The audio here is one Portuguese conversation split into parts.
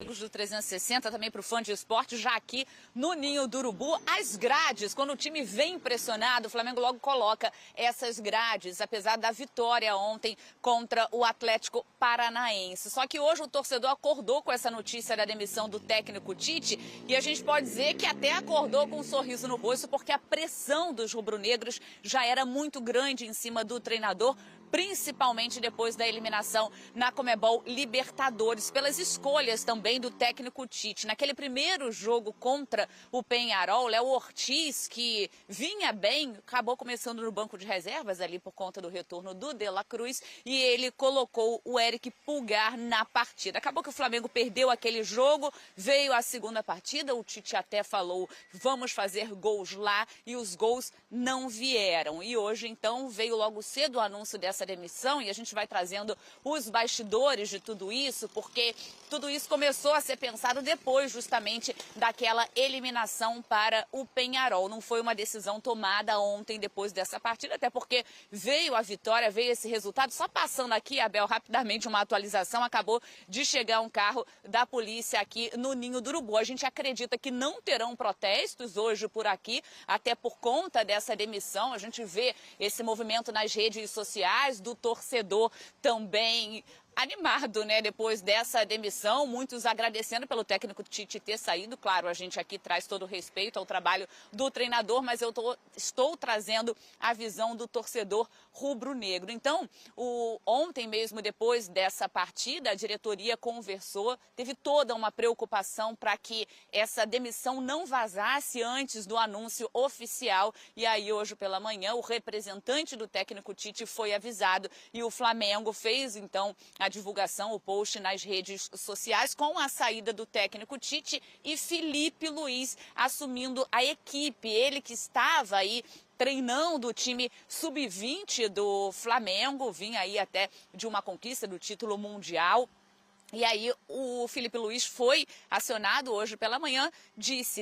Do 360 também para o fã de esporte, já aqui no Ninho do Urubu, as grades, quando o time vem pressionado, o Flamengo logo coloca essas grades, apesar da vitória ontem contra o Atlético Paranaense. Só que hoje o torcedor acordou com essa notícia da demissão do técnico Tite e a gente pode dizer que até acordou com um sorriso no rosto, porque a pressão dos rubro-negros já era muito grande em cima do treinador, principalmente depois da eliminação na Conmebol Libertadores, pelas escolhas também do técnico Tite. Naquele primeiro jogo contra o Peñarol, Léo Ortiz, que vinha bem, acabou começando no banco de reservas ali por conta do retorno do De La Cruz, e ele colocou o Eric Pulgar na partida. Acabou que o Flamengo perdeu aquele jogo, veio a segunda partida, o Tite até falou, vamos fazer gols lá, e os gols não vieram. E hoje, então, veio logo cedo o anúncio dessa demissão, e a gente vai trazendo os bastidores de tudo isso, porque tudo isso começou a ser pensado depois justamente daquela eliminação para o Peñarol. Não foi uma decisão tomada ontem depois dessa partida, até porque veio a vitória, veio esse resultado. Só passando aqui, Abel, rapidamente uma atualização, acabou de chegar um carro da polícia aqui no Ninho do Urubu. A gente acredita que não terão protestos hoje por aqui, até por conta dessa demissão. A gente vê esse movimento nas redes sociais, do torcedor também animado, né, depois dessa demissão, muitos agradecendo pelo técnico Tite ter saído. Claro, a gente aqui traz todo o respeito ao trabalho do treinador, mas eu estou trazendo a visão do torcedor rubro-negro. Então, ontem mesmo, depois dessa partida, a diretoria conversou, teve toda uma preocupação para que essa demissão não vazasse antes do anúncio oficial, e aí hoje pela manhã o representante do técnico Tite foi avisado e o Flamengo fez então a divulgação, o post nas redes sociais com a saída do técnico Tite e Felipe Luiz assumindo a equipe. Ele que estava aí treinando o time sub-20 do Flamengo, vinha aí até de uma conquista do título mundial. E aí o Felipe Luiz foi acionado hoje pela manhã,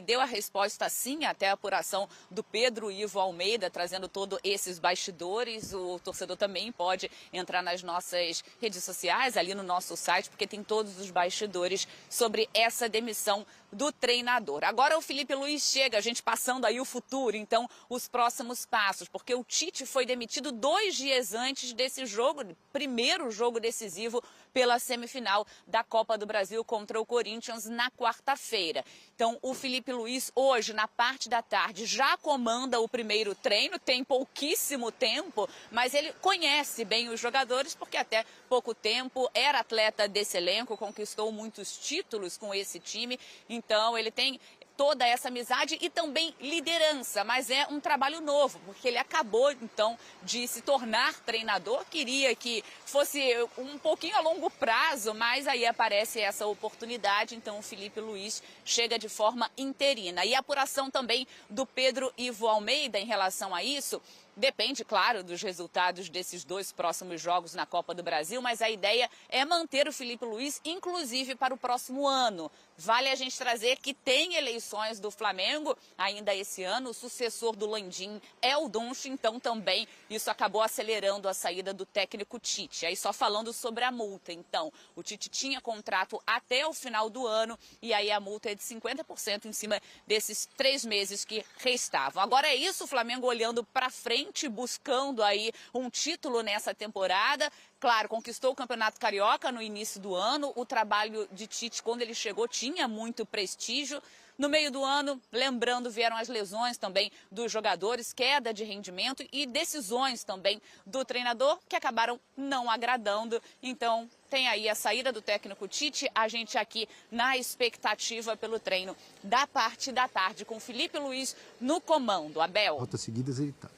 deu a resposta sim, até a apuração do Pedro Ivo Almeida, trazendo todos esses bastidores. O torcedor também pode entrar nas nossas redes sociais, ali no nosso site, porque tem todos os bastidores sobre essa demissão do treinador. Agora o Felipe Luiz chega, a gente passando aí o futuro, então os próximos passos, porque o Tite foi demitido 2 dias antes desse jogo, primeiro jogo decisivo pela semifinal da Copa do Brasil contra o Corinthians na quarta-feira. Então o Felipe Luiz hoje, na parte da tarde, já comanda o primeiro treino, tem pouquíssimo tempo, mas ele conhece bem os jogadores, porque até pouco tempo era atleta desse elenco, conquistou muitos títulos com esse time, então ele tem toda essa amizade e também liderança, mas é um trabalho novo, porque ele acabou, então, de se tornar treinador, queria que fosse um pouquinho a longo prazo, mas aí aparece essa oportunidade, então o Felipe Luiz chega de forma interina. E a apuração também do Pedro Ivo Almeida em relação a isso, depende, claro, dos resultados desses 2 próximos jogos na Copa do Brasil, mas a ideia é manter o Felipe Luiz, inclusive para o próximo ano. Vale a gente trazer que tem eleições do Flamengo ainda esse ano, o sucessor do Landim é o Dunche, então também isso acabou acelerando a saída do técnico Tite. Aí só falando sobre a multa, então, o Tite tinha contrato até o final do ano e aí a multa é de 50% em cima desses 3 meses que restavam. Agora é isso, o Flamengo olhando para frente, buscando aí um título nessa temporada. Claro, conquistou o Campeonato Carioca no início do ano, o trabalho de Tite quando ele chegou tinha muito prestígio. No meio do ano, lembrando, vieram as lesões também dos jogadores, queda de rendimento e decisões também do treinador que acabaram não agradando. Então, tem aí a saída do técnico Tite, a gente aqui na expectativa pelo treino da parte da tarde com Felipe Luiz no comando. Abel. Rotas seguidas ele tá.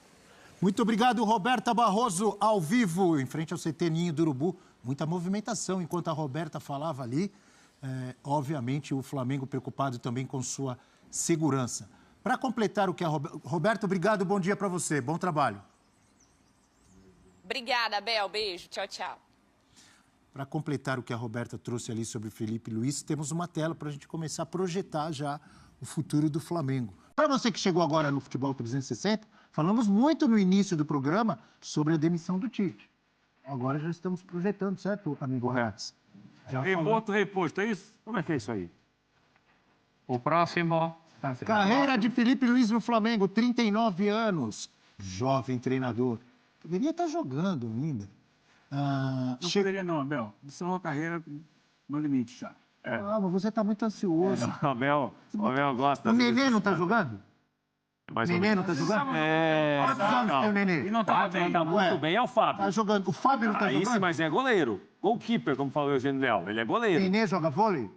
Muito obrigado, Roberta Barroso, ao vivo, em frente ao CT Ninho do Urubu. Muita movimentação enquanto a Roberta falava ali. Obviamente, o Flamengo preocupado também com sua segurança. Para completar o que a Roberta, obrigado, bom dia para você, bom trabalho. Obrigada, Abel, beijo, tchau, tchau. Para completar o que a Roberta trouxe ali sobre o Felipe Luiz, temos uma tela para a gente começar a projetar já o futuro do Flamengo. Para você que chegou agora no Futebol 360, falamos muito no início do programa sobre a demissão do Tite. Agora já estamos projetando, certo, amigo Hertz? Remoto, reposto, é isso? Como é que é isso aí? O próximo. Carreira de Felipe Luiz no Flamengo, 39 anos. Jovem treinador. Poderia estar jogando ainda. Não poderia não, Abel. Isso é uma carreira no limite já. Ah, mas você está muito ansioso. O Abel gosta. O Nenê não está jogando? Mais O ou Nenê menos. não está jogando? Quantos anos tem o Nenê? E não tá bem. Tá muito bem, é o Fábio. Tá jogando. O Fábio não está Aí jogando? sim, mas é goleiro. Goalkeeper, como falou o Eugênio Léo. Ele é O goleiro. Nenê joga vôlei?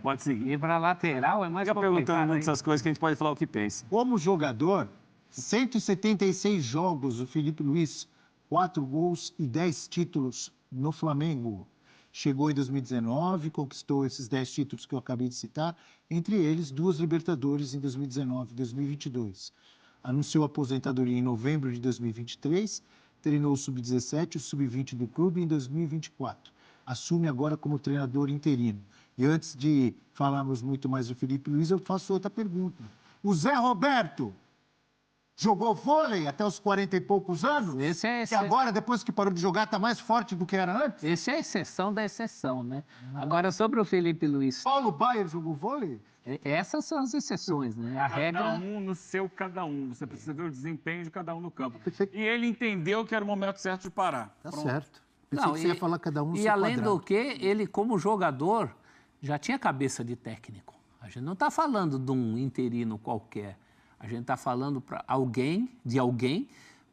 Pode seguir. E para lateral é mais Fica perguntando complicado. muitas coisas que a gente pode falar o que pensa. Como jogador, 176 jogos, o Felipe Luiz, 4 gols e 10 títulos no Flamengo. Chegou em 2019, conquistou esses 10 títulos que eu acabei de citar, entre eles 2 Libertadores em 2019 e 2022. Anunciou aposentadoria em novembro de 2023, treinou o Sub-17 e o Sub-20 do clube em 2024. Assume agora como treinador interino. E antes de falarmos muito mais do Felipe Luiz, eu faço outra pergunta. O Zé Roberto jogou vôlei até os 40 e poucos anos? E agora, depois que parou de jogar, está mais forte do que era antes? Esse é a exceção da exceção, né? Agora, sobre o Felipe Luiz, Paulo Baier jogou vôlei? essas são as exceções, né? A Cada regra... um no seu cada um. Você precisa ver o desempenho de cada um no campo. Perfeito. E ele entendeu que era o momento certo de parar. Tá Pronto. certo. Pensei que você ia falar cada um no E seu além quadrado. do que, ele como jogador já tinha cabeça de técnico. A gente não está falando de um interino qualquer. A gente está falando de alguém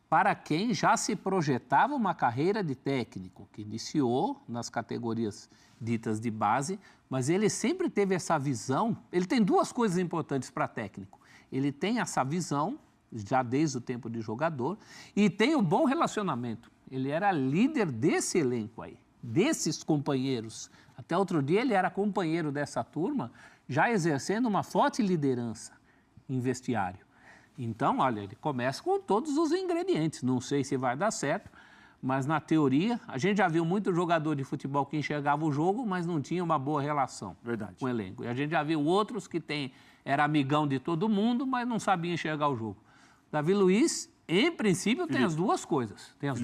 para quem já se projetava uma carreira de técnico, que iniciou nas categorias ditas de base, mas ele sempre teve essa visão. Ele tem 2 coisas importantes para técnico. Ele tem essa visão, já desde o tempo de jogador, e tem um bom relacionamento. Ele era líder desse elenco aí, desses companheiros. Até outro dia ele era companheiro dessa turma, já exercendo uma forte liderança em vestiário. Então, olha, ele começa com todos os ingredientes. Não sei se vai dar certo, mas na teoria, a gente já viu muito jogador de futebol que enxergava o jogo, mas não tinha uma boa relação com o elenco. E a gente já viu outros que era amigão de todo mundo, mas não sabia enxergar o jogo. Davi Luiz, em princípio, tem as 2 coisas. Tem as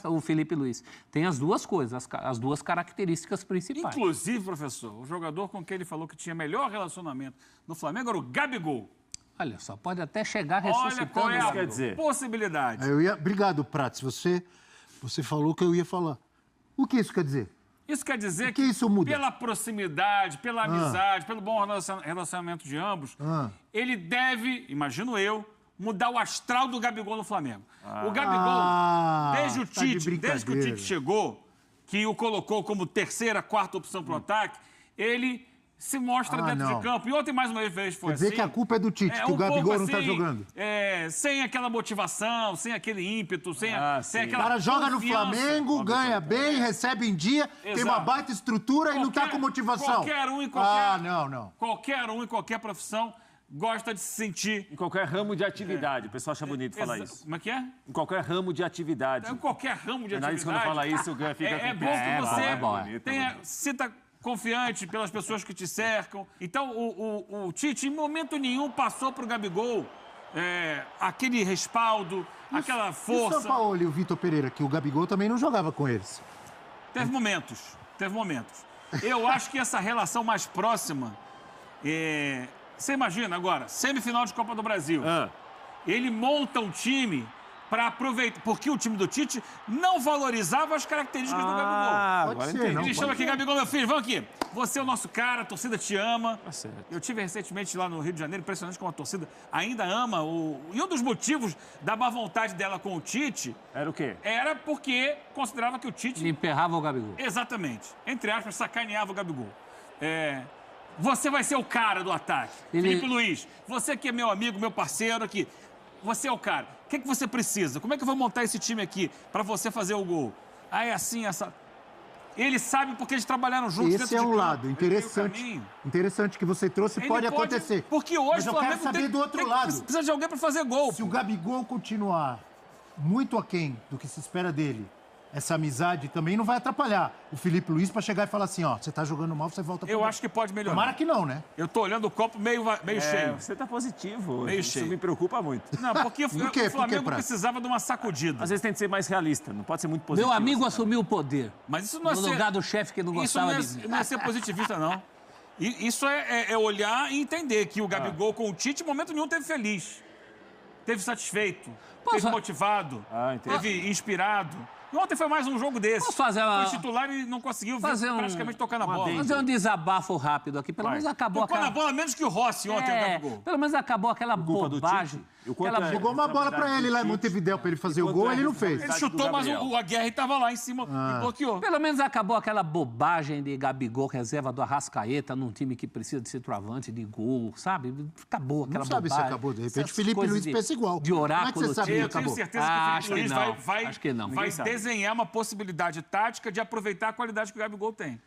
o Felipe Luiz. Tem as 2 coisas, as 2 características principais. Inclusive, professor, o jogador com quem ele falou que tinha melhor relacionamento no Flamengo era o Gabigol. Olha só, pode até chegar Olha ressuscitando. qual é a quer dizer? possibilidade. Obrigado, Prates. Você falou que eu ia falar. O que isso quer dizer? Isso quer dizer O que isso muda? pela proximidade, pela amizade, pelo bom relacionamento de ambos, ele deve, imagino eu, mudar o astral do Gabigol no Flamengo. O Gabigol, desde que o Tite chegou, que o colocou como terceira, quarta opção para o ataque, ele se mostra dentro de campo. E ontem, mais uma vez, foi assim. Quer dizer que a culpa é do Tite, que o Gabigol não está jogando. Sem aquela motivação, sem aquele ímpeto, sem aquela O cara joga no confiança. Flamengo, ganha bem, recebe em dia, tem uma baita estrutura e não está com motivação. Qualquer um em qualquer... não. Qualquer um em qualquer profissão gosta de se sentir... Em qualquer ramo de atividade. O pessoal acha bonito falar isso. Como é que é? Em qualquer ramo de atividade. Em qualquer ramo de atividade. Quando fala isso, fica é com bom que você bonito. sinta confiante pelas pessoas que te cercam. Então, o Tite, em momento nenhum, passou para o Gabigol aquele respaldo, aquela força. E o São Paulo e o Vitor Pereira, que o Gabigol também não jogava com eles. Teve momentos. Eu acho que essa relação mais próxima... Você imagina agora, semifinal de Copa do Brasil. Ele monta um time para aproveitar, porque o time do Tite não valorizava as características do Gabigol. Pode ser, não. Ele chama aqui, Gabigol, meu filho, vamos aqui. Você é o nosso cara, a torcida te ama. Tá certo. Eu tive recentemente lá no Rio de Janeiro, impressionante como a torcida ainda ama. E um dos motivos da má vontade dela com o Tite... Era o quê? Era porque considerava que o Tite... Ele emperrava o Gabigol. Exatamente. Entre aspas, sacaneava o Gabigol. Você vai ser o cara do ataque. Felipe Luiz, você que é meu amigo, meu parceiro aqui, você é o cara. O que você precisa? Como é que eu vou montar esse time aqui para você fazer o gol? É assim, essa... Ele sabe porque eles trabalharam juntos dentro Esse é um lado interessante. Interessante que você trouxe, pode acontecer. Porque hoje mas eu quero saber do outro lado. Precisa de alguém para fazer gol. Se o Gabigol continuar muito aquém do que se espera dele, essa amizade também não vai atrapalhar o Felipe Luiz para chegar e falar assim, ó, você tá jogando mal, você volta pro Eu banco. acho que pode melhorar. Tomara que não, né? Eu tô olhando o copo meio cheio. Você tá positivo. Meio Isso cheio. me preocupa muito. Não, porque Por quê? o Flamengo Prats? precisava de uma sacudida. Às vezes tem que ser mais realista, não pode ser muito positivo. Meu amigo assim, assumiu o poder. Mas isso não é No ser... lugar do chefe que não Isso gostava não de mim. não é ser positivista, não. Isso é olhar e entender que o Gabigol com o Tite, em momento nenhum, teve feliz. Teve satisfeito. Teve motivado. entendi. Teve inspirado. E ontem foi mais um jogo desse. Posso fazer uma... Foi titular e não conseguiu praticamente tocar na bola. Fazer um desabafo rápido aqui. Pelo menos acabou Tocou na bola menos que o Rossi ontem, o Gabigol. Pelo menos acabou aquela bobagem. Jogou uma bola para ele lá em Montevidéu para ele fazer o gol, ele não fez. Ele chutou, mas o Aguirre estava lá em cima e bloqueou. Pelo menos acabou aquela bobagem de Gabigol, reserva do Arrascaeta, num time que precisa de centroavante, de gol, sabe? Acabou aquela Não sabe bobagem. se acabou, de repente Essas Felipe coisas Luiz pensa igual. De oráculo. Como é que você sabe que Eu tenho acabou? certeza que o Felipe Luiz Acho que não. vai desenhar uma possibilidade tática de aproveitar a qualidade que o Gabigol tem.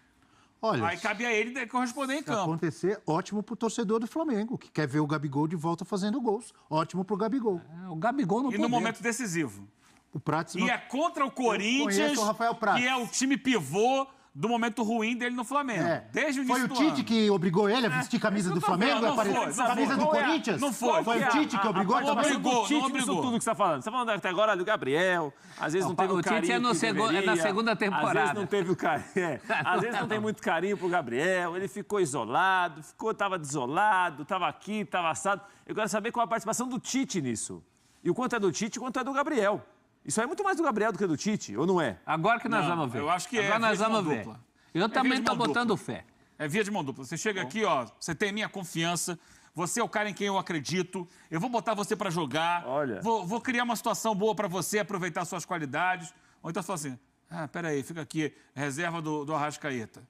Olha, Aí cabe a ele corresponder em se campo. acontecer, ótimo pro torcedor do Flamengo, que quer ver o Gabigol de volta fazendo gols. Ótimo pro Gabigol. O Gabigol não E no momento decisivo. O Prats E é contra o Corinthians, conheço o Rafael Prats. que é o time pivô do momento ruim dele no Flamengo. Desde o início Foi o do Tite ano. que obrigou ele a vestir camisa do Flamengo? Não foi, Camisa do Corinthians? Não foi. Foi o Tite que obrigou não também? obrigou. Tite, Não isso obrigou. tudo que você tá falando. Você tá falando até agora do Gabriel, às vezes não teve o carinho Tite é que é deveria, na segunda temporada. Às vezes não teve o carinho. Às vezes não tem muito carinho pro Gabriel, ele ficou isolado, tava desolado, tava aqui, tava assado. Eu quero saber qual a participação do Tite nisso. E o quanto é do Tite e o quanto é do Gabriel. Isso aí é muito mais do Gabriel do que do Tite, ou não é? Agora que nós Não, vamos ver. eu acho que Agora é nós via de vamos mão ver. dupla. Eu também via de estou mão botando dupla. fé. É via de mão dupla. Você chega aqui, ó, você tem minha confiança, você é o cara em quem eu acredito, eu vou botar você pra jogar, Olha. vou criar uma situação boa pra você, aproveitar suas qualidades. Ou então você fala assim, peraí, fica aqui, reserva do Arrascaeta.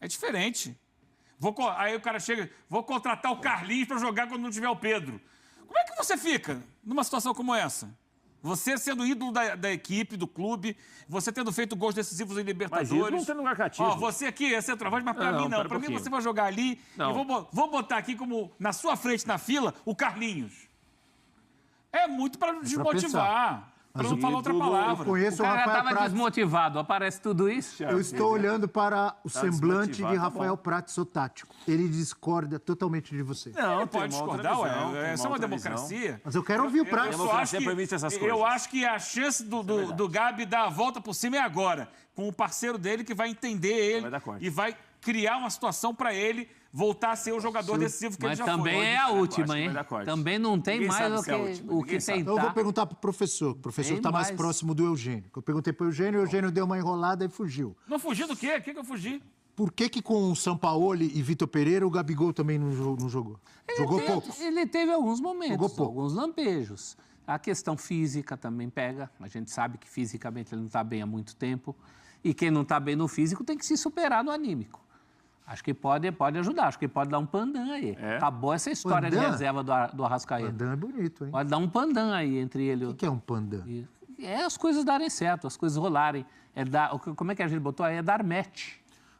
É diferente. Aí o cara chega, vou contratar o Carlinhos pra jogar quando não tiver o Pedro. Como é que você fica numa situação como essa? Você sendo ídolo da equipe, do clube, você tendo feito gols decisivos em Libertadores. Mas ídolo não tem lugar cativo. Ó, você aqui é centroavante, mas pra Não, mim não. pera um Pra mim pouquinho. você vai jogar ali Não. e vou botar aqui como na sua frente na fila o Carlinhos. É muito pra desmotivar. Pra não falar outra Eu palavra. conheço O o cara já Rafael estava Prats. desmotivado. Aparece tudo isso. Eu estou olhando para o semblante desmotivado, de tá Rafael bom. Prats, o tático. Ele discorda totalmente de você. Não, Ele pode discordar, ué. Essa é uma outra democracia. Mas eu quero ouvir o Eu Prats. só acho Democracia que, permite essas eu coisas. acho que a chance do Gabi dar a volta por cima é agora, com o parceiro dele que vai entender ele Vai dar corte. e vai criar uma situação para ele voltar a ser o jogador decisivo que Mas ele já também foi. é a última, corte, hein? vai dar corte. Também não tem Ninguém mais sabe o se é a última, que ninguém sabe. Então eu vou tentar. perguntar para o professor. O professor Tem está mais mais. próximo do Eugênio. Eu perguntei para o Eugênio deu uma enrolada e fugiu. Não fugi do quê? O que eu fugi? Por que com o Sampaoli e Vitor Pereira o Gabigol também não jogou? Jogou pouco. Ele teve alguns Jogou momentos, pouco. alguns lampejos. A questão física também pega. A gente sabe que fisicamente ele não está bem há muito tempo. E quem não está bem no físico tem que se superar no anímico. Acho que pode ajudar, acho que pode dar um pandan aí. Acabou essa história de Pandan? reserva do Arrascaeta. Pandan é bonito, hein? Pode dar um pandan aí entre ele. O que é um pandan? É as coisas darem certo, as coisas rolarem. Como é que a gente botou aí? É dar match.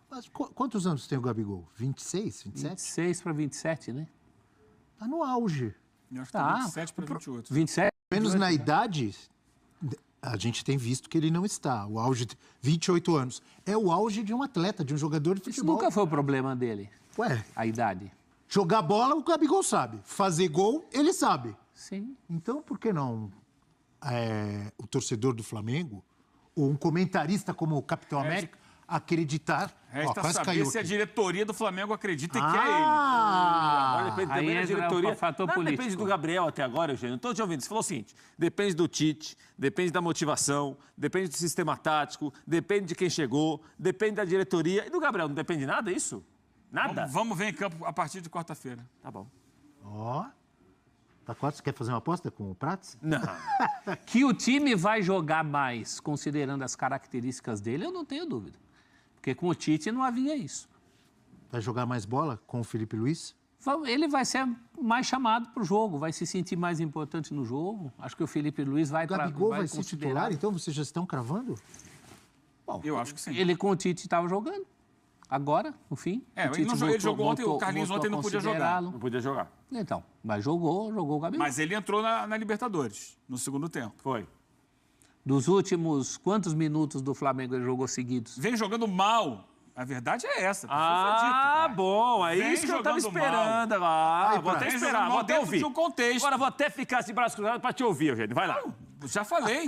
Mas quantos anos tem o Gabigol? 26, 27? 26 para 27, né? Tá no auge. Eu acho que tá 27 para 28. 27? Menos na idade, a gente tem visto que ele não está. O auge de 28 anos. É o auge de um atleta, de um jogador de Isso futebol. nunca foi o problema dele, Ué, a idade. jogar bola o Gabigol sabe. Fazer gol, ele sabe. Sim. Então, por que não o torcedor do Flamengo, ou um comentarista como o Capitão América, acreditar... Resta quase saber caiu se a aqui. diretoria do Flamengo acredita que é ele. Agora depende Aí também da entra diretoria. o fator Não, político. depende do Gabriel até agora, Eugênio. Não estou te ouvindo. Você falou o seguinte: depende do Tite, depende da motivação, depende do sistema tático, depende de quem chegou, depende da diretoria. E do Gabriel não depende de nada, é isso? Nada? Vamos ver em campo a partir de quarta-feira. Tá bom. Ó, tá quase, você quer fazer uma aposta com o Prats? Não. Que o time vai jogar mais, considerando as características dele, eu não tenho dúvida. Porque com o Tite não havia isso. Vai jogar mais bola com o Felipe Luiz? Ele vai ser mais chamado para o jogo, vai se sentir mais importante no jogo. Acho que o Felipe Luiz O vai Gabigol vai ser considerar. titular, então vocês já estão cravando? Eu acho que sim. Ele com o Tite estava jogando. Agora, no fim. É, o ele Tite ele jogou ontem, o Carlinhos voltou ontem a não podia jogar. considerá-lo. Não podia jogar. Então, mas jogou o Gabigol. Mas ele entrou na Libertadores, no segundo tempo. Foi. Dos últimos quantos minutos do Flamengo ele jogou seguidos? Vem jogando mal. A verdade é essa. Bom, é Vem isso que eu tava jogando esperando. Vou até Vem esperar, jogando vou mal até dentro ouvir. de um contexto. Agora vou até ficar assim, braço cruzado, pra te ouvir, Eugênio. Vai lá. Já falei.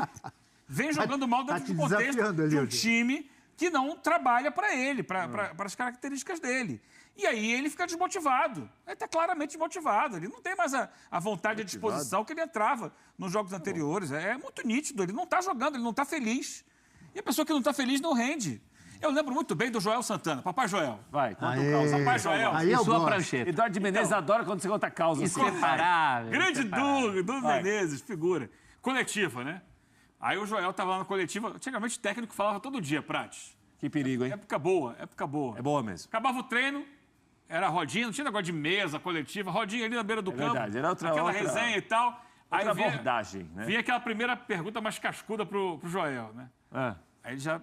Vem jogando mal dentro te de um contexto desafiando ali, de um Eugênio. time que não trabalha para ele, para as características dele. E aí ele fica desmotivado. Ele está claramente desmotivado. Ele não tem mais a vontade e a disposição que ele entrava nos jogos anteriores. É muito nítido. Ele não está jogando, ele não está feliz. E a pessoa que não está feliz não rende. Eu lembro muito bem do Joel Santana. Papai Joel. Vai, conta Aê. o caos. Papai Joel. Aí E eu sua gosto. prancheta? Eduardo de Menezes adora quando você conta causa. Inseparável. Grande Du Menezes, figura. Coletiva, né? Aí o Joel estava lá na coletiva. Antigamente o técnico falava todo dia, Prates. Que perigo, hein? Época boa, época boa. É boa mesmo. Acabava o treino, era rodinha, não tinha negócio de mesa, coletiva, rodinha ali na beira do campo. verdade, era outra resenha e tal. Aí outra abordagem, né? vinha aquela primeira pergunta mais cascuda pro Joel, né? Aí ele já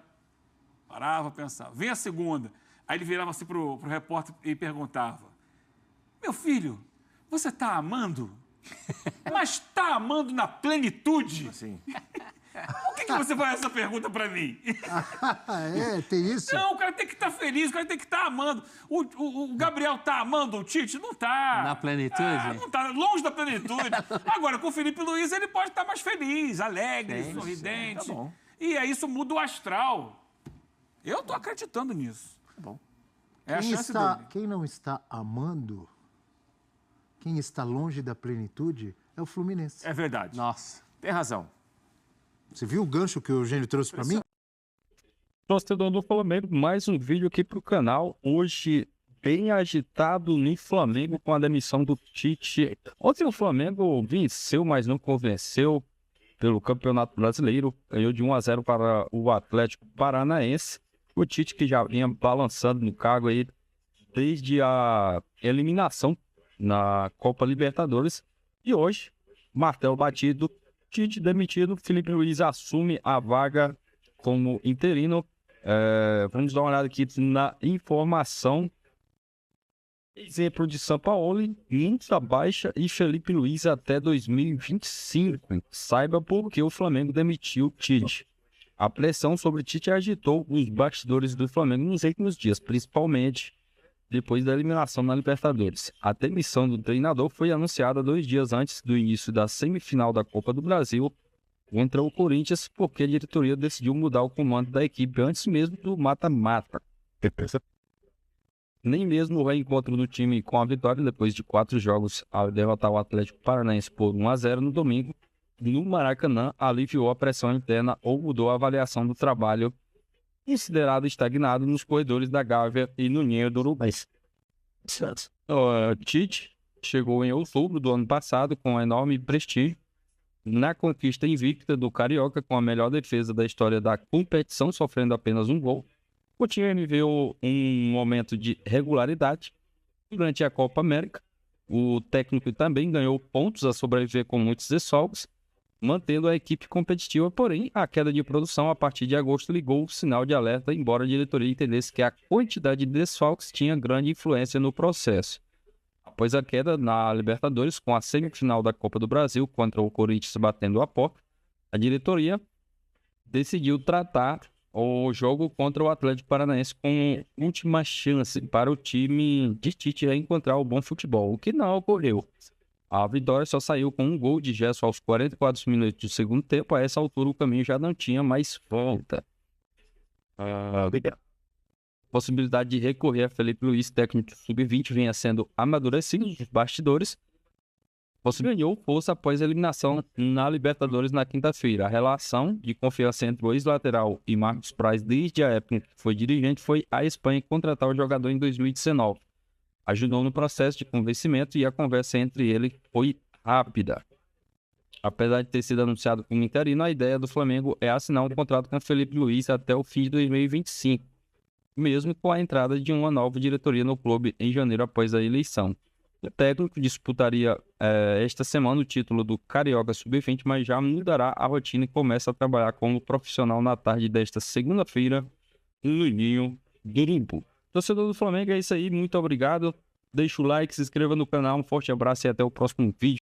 parava, pensava. Vinha a segunda. Aí ele virava assim pro repórter e perguntava: meu filho, você tá amando? Mas tá amando na plenitude? Assim. Por que você faz essa pergunta pra mim? Tem isso? Não, o cara tem que estar feliz, o cara tem que estar amando. O Gabriel tá amando o Tite? Não tá. Na plenitude? Não tá, longe da plenitude. Agora, com o Felipe Luiz, ele pode estar mais feliz, alegre, sorridente. Tá bom. E aí isso muda o astral. Eu tô acreditando nisso. Tá bom. É a chance dele. Quem não está amando, quem está longe da plenitude, é o Fluminense. É verdade. Nossa. Tem razão. Você viu o gancho que o Eugênio trouxe para mim? Torcedor do Flamengo, mais um vídeo aqui pro canal. Hoje, bem agitado no Flamengo com a demissão do Tite. Ontem o Flamengo venceu, mas não convenceu pelo Campeonato Brasileiro. Ganhou de 1-0 para o Atlético Paranaense. O Tite que já vinha balançando no cargo aí desde a eliminação na Copa Libertadores. E hoje, martelo batido, Tite demitido, Felipe Luiz assume a vaga como interino. Vamos dar uma olhada aqui na informação. Exemplo de Sampaoli, multa baixa e Felipe Luiz até 2025. Saiba por que o Flamengo demitiu Tite. A pressão sobre Tite agitou os bastidores do Flamengo nos últimos dias, principalmente depois da eliminação na Libertadores. A demissão do treinador foi anunciada 2 dias antes do início da semifinal da Copa do Brasil contra o Corinthians, porque a diretoria decidiu mudar o comando da equipe antes mesmo do mata-mata. Nem mesmo o reencontro do time com a vitória depois de 4 jogos ao derrotar o Atlético Paranaense por 1-0 no domingo, no Maracanã, aliviou a pressão interna ou mudou a avaliação do trabalho considerado estagnado nos corredores da Gávea e no Ninho do Urubu. Tite chegou em outubro do ano passado com enorme prestígio na conquista invicta do Carioca, com a melhor defesa da história da competição, sofrendo apenas um gol. O time viveu um momento de regularidade durante a Copa América. O técnico também ganhou pontos a sobreviver com muitos desfalques, mantendo a equipe competitiva, porém, a queda de produção a partir de agosto ligou o sinal de alerta, embora a diretoria entendesse que a quantidade de desfalques tinha grande influência no processo. Após a queda na Libertadores, com a semifinal da Copa do Brasil contra o Corinthians batendo a porta, a diretoria decidiu tratar o jogo contra o Atlético Paranaense como última chance para o time de Tite reencontrar o bom futebol, o que não ocorreu. A vitória só saiu com um gol de Gerson aos 44 minutos do segundo tempo. A essa altura o caminho já não tinha mais volta. Possibilidade de recorrer a Felipe Luiz, técnico sub-20, vinha sendo amadurecido nos bastidores. Ganhou força após a eliminação na Libertadores na quinta-feira. A relação de confiança entre o ex-lateral e Marcos Praz desde a época que foi dirigente foi a Espanha contratar o jogador em 2019. Ajudou no processo de convencimento e a conversa entre ele foi rápida. Apesar de ter sido anunciado como interino, a ideia do Flamengo é assinar um contrato com Felipe Luiz até o fim de 2025, mesmo com a entrada de uma nova diretoria no clube em janeiro após a eleição. O técnico disputaria esta semana o título do Carioca Sub-20, mas já mudará a rotina e começa a trabalhar como profissional na tarde desta segunda-feira no Ninho do Urubu. Torcedor do Flamengo, é isso aí. Muito obrigado. Deixa o like, se inscreva no canal. Um forte abraço e até o próximo vídeo.